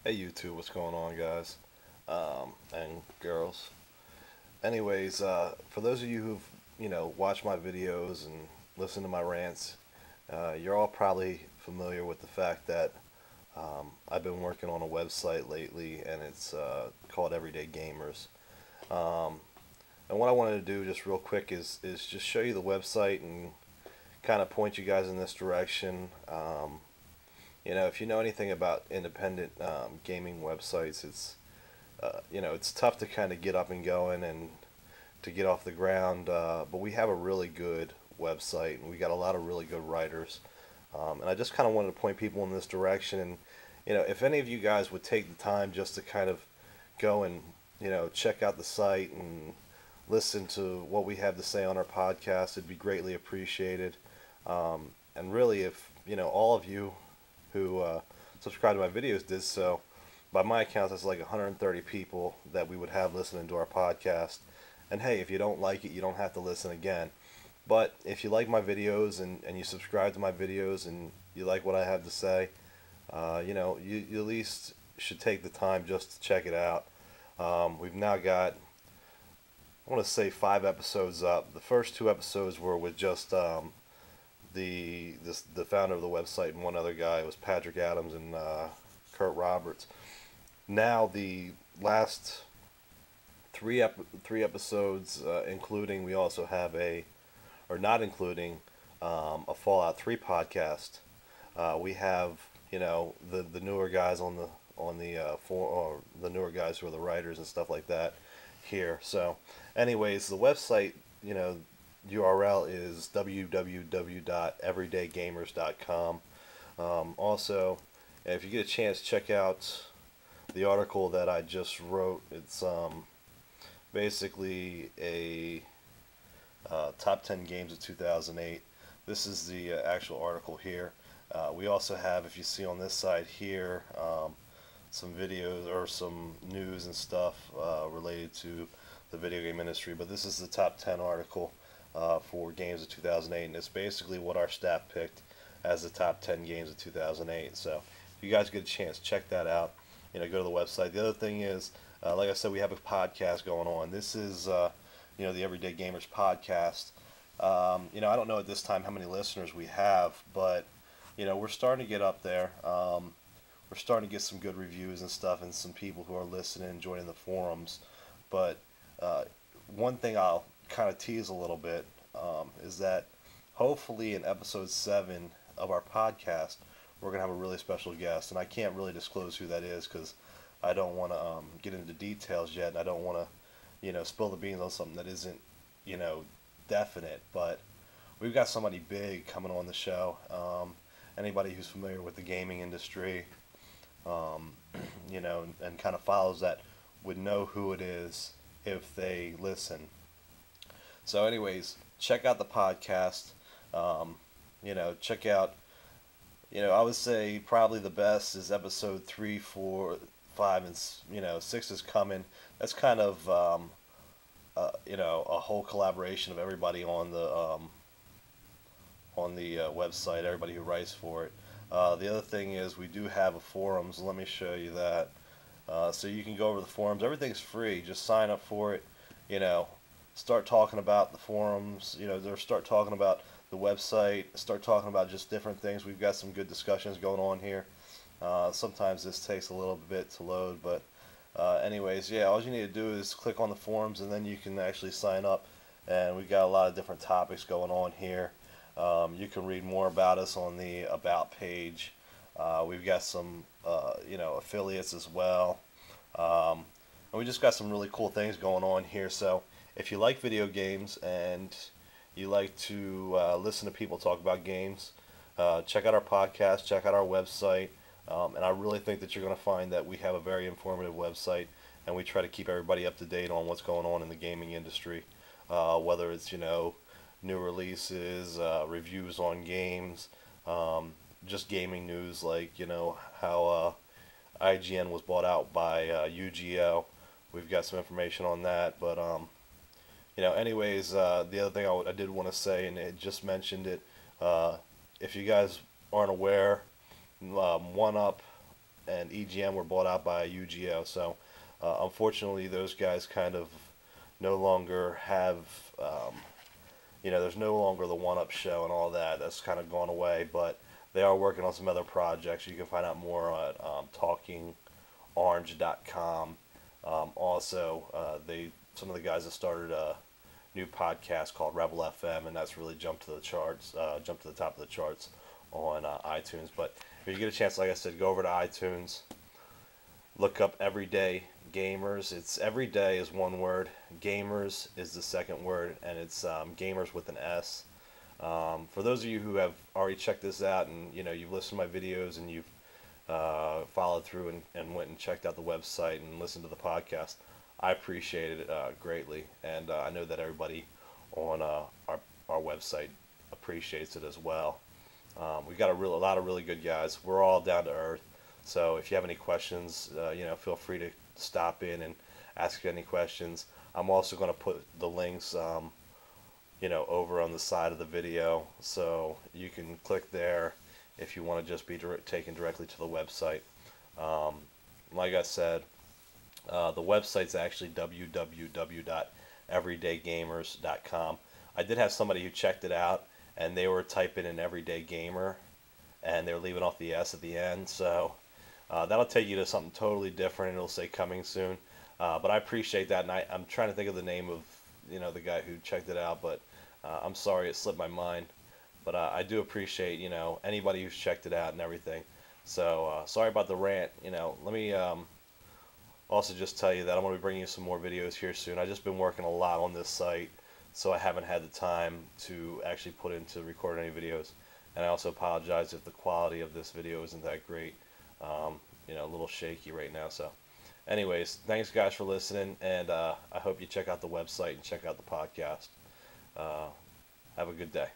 Hey YouTube, what's going on, guys and girls? Anyways, for those of you who've watched my videos and listened to my rants, you're all probably familiar with the fact that I've been working on a website lately, and it's called Everyday Gamers. Um, and what I wanted to do, just real quick, is just show you the website and kind of point you guys in this direction. If you know anything about independent gaming websites, it's tough to kind of get up and going and to get off the ground. But we have a really good website, and we got a lot of really good writers. And I just kind of wanted to point people in this direction. And if any of you guys would take the time just to kind of go and check out the site and listen to what we have to say on our podcast, it'd be greatly appreciated. And really, if all of you who subscribe to my videos did so, by my accounts, that's like 130 people that we would have listening to our podcast. And hey, if you don't like it, you don't have to listen again. But if you like my videos and you subscribe to my videos and you like what I have to say, you at least should take the time just to check it out. We've now got, I want to say, 5 episodes up. The first 2 episodes were with just the founder of the website and one other guy. It was Patrick Adams and Kurt Roberts. Now the last three episodes, including, we also have or not including, a Fallout 3 podcast. We have the newer guys or the newer guys who are the writers and stuff like that here. So, anyways, the website URL is www.everydaygamers.com. Also, if you get a chance, check out the article that I just wrote. It's basically a top 10 games of 2008. This is the actual article here. We also have, if you see on this side here, some videos or some news and stuff related to the video game industry. But this is the top 10 article for games of 2008, and it's basically what our staff picked as the top 10 games of 2008. So if you guys get a chance, check that out. Go to the website. The other thing is, like I said, we have a podcast going on. This is the Everyday Gamers podcast. I don't know at this time how many listeners we have, but we're starting to get up there. We're starting to get some good reviews and stuff, and some people who are listening and joining the forums. But one thing I'll kind of tease a little bit is that hopefully in episode 7 of our podcast, we're going to have a really special guest. And I can't really disclose who that is because I don't want to get into details yet, and I don't want to spill the beans on something that isn't definite. But we've got somebody big coming on the show. Anybody who's familiar with the gaming industry, and kind of follows that would know who it is if they listen. So, anyways, check out the podcast. Check out. I would say probably the best is episode 3, 4, 5, and 6 is coming. That's kind of a whole collaboration of everybody on the website, everybody who writes for it. The other thing is we do have a forums. Let me show you that. So you can go over the forums. Everything's free. Just sign up for it. Start talking about the forums. Start talking about the website. Start talking about just different things. We've got some good discussions going on here. Sometimes this takes a little bit to load, but anyways, yeah, all you need to do is click on the forums, and then you can actually sign up. And we've got a lot of different topics going on here. You can read more about us on the About page. We've got some, affiliates as well. And we just got some really cool things going on here. So if you like video games and you like to listen to people talk about games, check out our podcast, check out our website. And I really think that you're going to find that we have a very informative website, and we try to keep everybody up to date on what's going on in the gaming industry, whether it's, new releases, reviews on games, just gaming news, like, how IGN was bought out by UGO. We've got some information on that, but, anyways, the other thing I did want to say, and it just mentioned it, if you guys aren't aware, 1UP and EGM were bought out by UGO. So unfortunately, those guys kind of no longer have, there's no longer the One Up Show and all that. That's kind of gone away, but they are working on some other projects. You can find out more at talkingorange.com. Some of the guys that started a new podcast called Rebel FM, and that's really jumped to the charts, jumped to the top of the charts on iTunes. But if you get a chance, like I said, go over to iTunes, look up Everyday Gamers. It's everyday is one word, gamers is the second word, and it's gamers with an S. For those of you who have already checked this out and you've listened to my videos and you've followed through and went and checked out the website and listened to the podcast, I appreciate it greatly, and I know that everybody on our website appreciates it as well. We've got a lot of really good guys. We're all down to earth. So if you have any questions, feel free to stop in and ask any questions. I'm also going to put the links, over on the side of the video, so you can click there if you want to just be taken directly to the website. Like I said, the website's actually www.everydaygamers.com. I did have somebody who checked it out, and they were typing in Everyday Gamer, and they were leaving off the S at the end. So that'll take you to something totally different, and it'll say coming soon. But I appreciate that, and I'm trying to think of the name of the guy who checked it out, but I'm sorry, it slipped my mind. But I do appreciate anybody who's checked it out and everything. So sorry about the rant. Let me also just tell you that I'm going to be bringing you some more videos here soon. I've just been working a lot on this site, so I haven't had the time to actually put into record any videos. And I also apologize if the quality of this video isn't that great. A little shaky right now. So anyways, thanks guys for listening, and I hope you check out the website and check out the podcast. Have a good day.